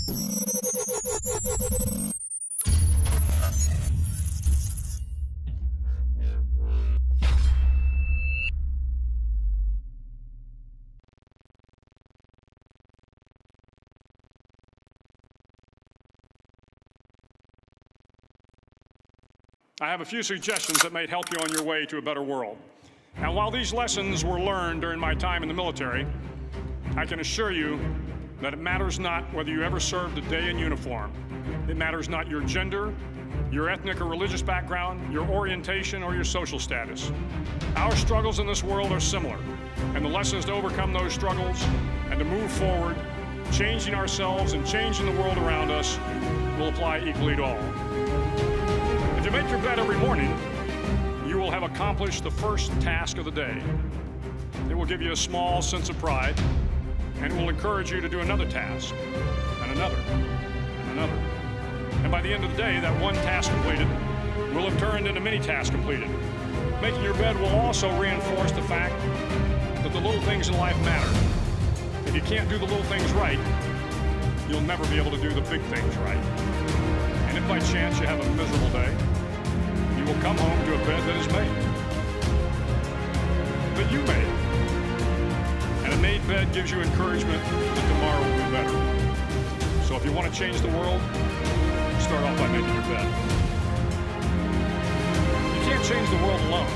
I have a few suggestions that may help you on your way to a better world. And while these lessons were learned during my time in the military, I can assure you that it matters not whether you ever served a day in uniform. It matters not your gender, your ethnic or religious background, your orientation, or your social status. Our struggles in this world are similar, and the lessons to overcome those struggles and to move forward, changing ourselves and changing the world around us, will apply equally to all. If you make your bed every morning, you will have accomplished the first task of the day. It will give you a small sense of pride, and it will encourage you to do another task, and another, and another. And by the end of the day, that one task completed will have turned into many tasks completed. Making your bed will also reinforce the fact that the little things in life matter. If you can't do the little things right, you'll never be able to do the big things right. And if by chance you have a miserable day, you will come home to a bed that is made. That you made. And a made bed gives you encouragement that tomorrow will be better. So if you want to change the world, start off by making your bed. You can't change the world alone.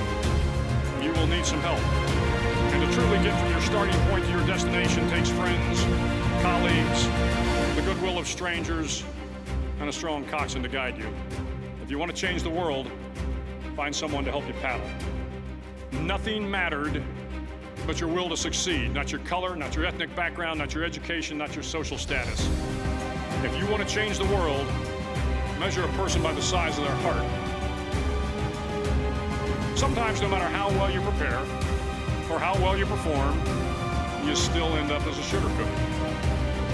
You will need some help. And to truly get from your starting point to your destination takes friends, colleagues, the goodwill of strangers, and a strong coxswain to guide you. If you want to change the world, find someone to help you paddle. Nothing mattered but your will to succeed, not your color, not your ethnic background, not your education, not your social status. If you want to change the world, measure a person by the size of their heart. Sometimes, no matter how well you prepare or how well you perform, you still end up as a sugar cookie.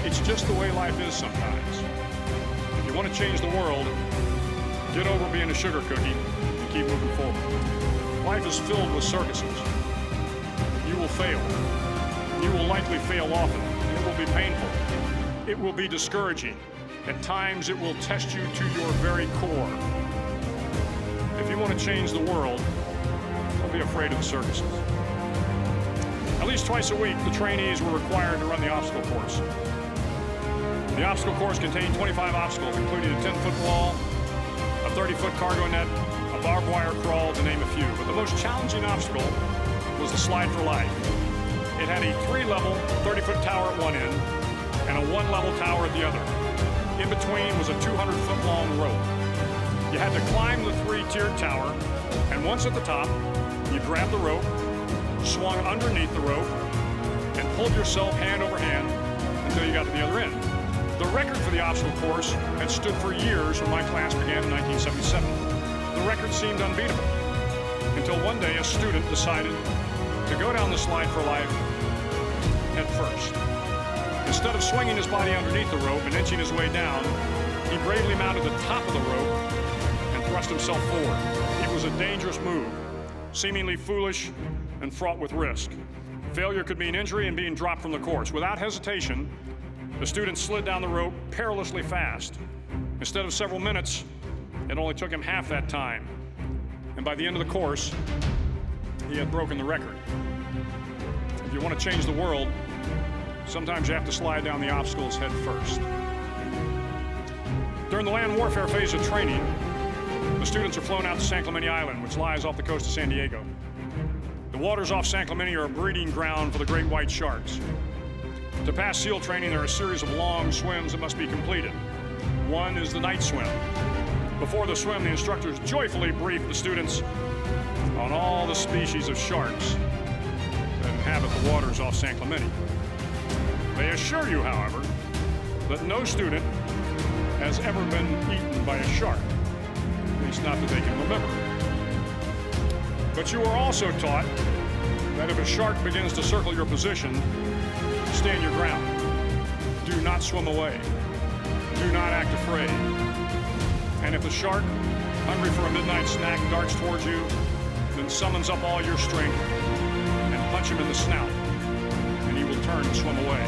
It's just the way life is sometimes. If you want to change the world, get over being a sugar cookie and keep moving forward. Life is filled with circuses. You will fail. You will likely fail often. It will be painful. It will be discouraging. At times, it will test you to your very core. If you want to change the world, don't be afraid of the circuses. At least twice a week, the trainees were required to run the obstacle course. The obstacle course contained 25 obstacles, including a 10-foot wall, a 30-foot cargo net, a barbed wire crawl, to name a few. But the most challenging obstacle was the slide for life. It had a 3-level, 30-foot tower at one end and a 1-level tower at the other. In between was a 200-foot long rope. You had to climb the 3-tiered tower, and once at the top, you grabbed the rope, swung underneath the rope, and pulled yourself hand over hand until you got to the other end. The record for the obstacle course had stood for years when my class began in 1977. The record seemed unbeatable, until one day a student decided to go down the slide for life head first. Instead of swinging his body underneath the rope and inching his way down, he bravely mounted the top of the rope and thrust himself forward. It was a dangerous move, seemingly foolish and fraught with risk. Failure could mean injury and being dropped from the course. Without hesitation, the student slid down the rope perilously fast. Instead of several minutes, it only took him half that time. And by the end of the course, he had broken the record. If you want to change the world, sometimes you have to slide down the obstacles head first. During the land warfare phase of training, the students are flown out to San Clemente Island, which lies off the coast of San Diego. The waters off San Clemente are a breeding ground for the great white sharks. To pass SEAL training, there are a series of long swims that must be completed. One is the night swim. Before the swim, the instructors joyfully brief the students on all the species of sharks that inhabit the waters off San Clemente. They assure you, however, that no student has ever been eaten by a shark, at least not that they can remember. But you are also taught that if a shark begins to circle your position, stand your ground. Do not swim away. Do not act afraid. And if the shark, hungry for a midnight snack, darts towards you, then summons up all your strength and punch him in the snout, and he will turn and swim away.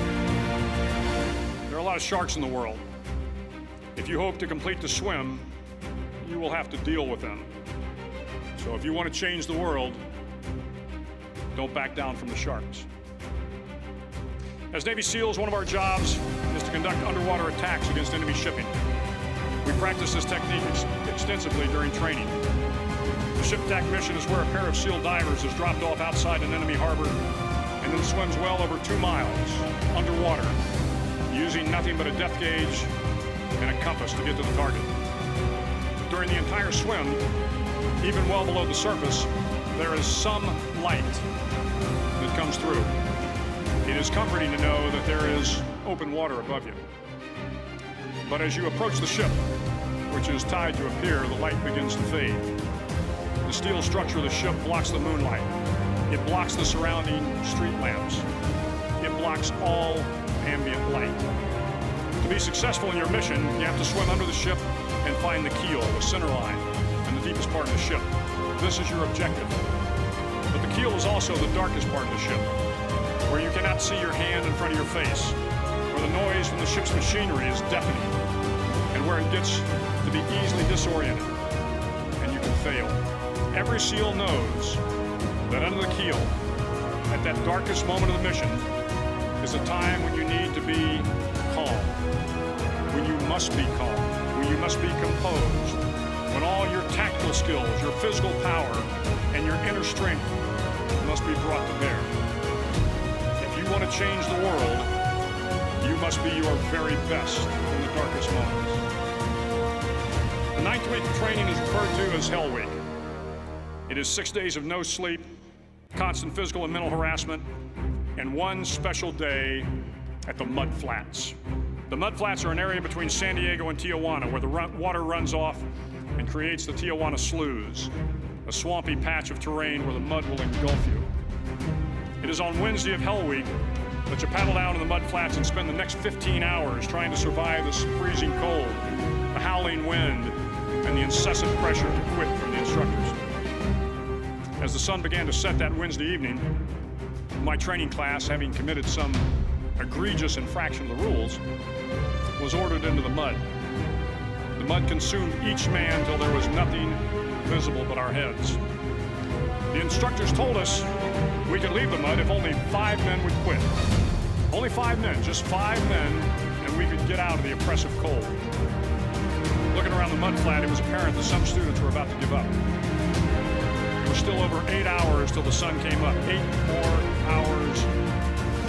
There are a lot of sharks in the world. If you hope to complete the swim, you will have to deal with them. So if you want to change the world, don't back down from the sharks. As Navy SEALs, one of our jobs is to conduct underwater attacks against enemy shipping. We practice this technique extensively during training. The ship attack mission is where a pair of SEAL divers is dropped off outside an enemy harbor and then swims well over 2 miles underwater, using nothing but a depth gauge and a compass to get to the target. During the entire swim, even well below the surface, there is some light that comes through. It is comforting to know that there is open water above you. But as you approach the ship, which is tied to a pier, the light begins to fade. The steel structure of the ship blocks the moonlight. It blocks the surrounding street lamps. It blocks all ambient light. To be successful in your mission, you have to swim under the ship and find the keel, the center line, and the deepest part of the ship. This is your objective. But the keel is also the darkest part of the ship, where you cannot see your hand in front of your face, where the noise from the ship's machinery is deafening, and where it gets to be easily disoriented, and you can fail. Every SEAL knows that under the keel, at that darkest moment of the mission, is a time when you need to be calm, when you must be calm, when you must be composed, when all your tactical skills, your physical power, and your inner strength must be brought to bear. If you want to change the world, you must be your very best in the darkest moments. The 9th week of training is referred to as Hell Week. It is 6 days of no sleep, constant physical and mental harassment, and one special day at the Mud Flats. The Mud Flats are an area between San Diego and Tijuana where the water runs off and creates the Tijuana Sloughs, a swampy patch of terrain where the mud will engulf you. It is on Wednesday of Hell Week that you paddle down to the Mud Flats and spend the next 15 hours trying to survive this freezing cold, the howling wind, and the incessant pressure to quit from the instructors. As the sun began to set that Wednesday evening, my training class, having committed some egregious infraction of the rules, was ordered into the mud. The mud consumed each man till there was nothing visible but our heads. The instructors told us we could leave the mud if only 5 men would quit. Only 5 men, just 5 men, and we could get out of the oppressive cold. Looking around the mud flat, it was apparent that some students were about to give up. It was still over 8 hours till the sun came up. 8 more hours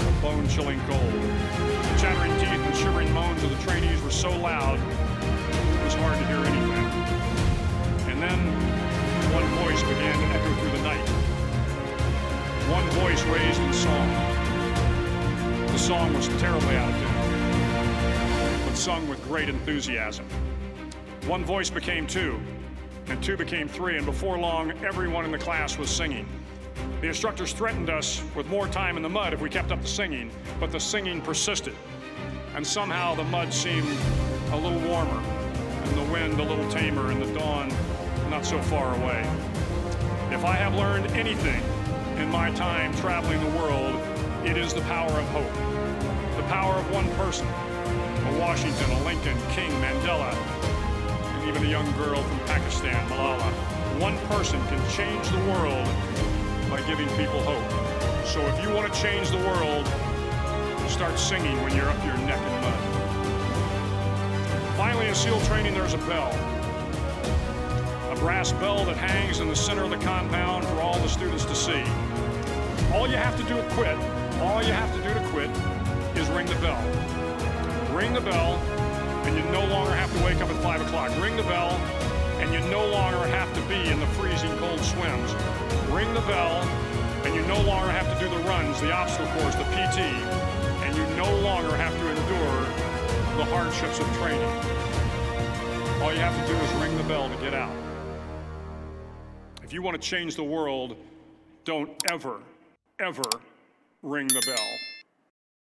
of bone-chilling cold. The chattering teeth and shivering moans of the trainees were so loud, it was hard to hear anything. And then one voice began to echo through the night. One voice raised in song. The song was terribly out of tune, but sung with great enthusiasm. One voice became 2, and 2 became 3, and before long, everyone in the class was singing. The instructors threatened us with more time in the mud if we kept up the singing, but the singing persisted. And somehow the mud seemed a little warmer, and the wind a little tamer, and the dawn not so far away. If I have learned anything in my time traveling the world, it is the power of hope. The power of one person, a Washington, a Lincoln, King, Mandela, and even a young girl from Pakistan, Malala. One person can change the world by giving people hope. So if you want to change the world, start singing when you're up to your neck in mud. Finally, in SEAL training, there's a bell. A brass bell that hangs in the center of the compound for all the students to see. All you have to do to quit, is ring the bell. Ring the bell, and you no longer have to wake up at 5 o'clock. Ring the bell, and you no longer have to be in the freezing cold swims. Ring the bell, and you no longer have to do the runs, the obstacle course, the PT, and you no longer have to endure the hardships of training. All you have to do is ring the bell to get out. If you want to change the world, don't ever, ever ring the bell.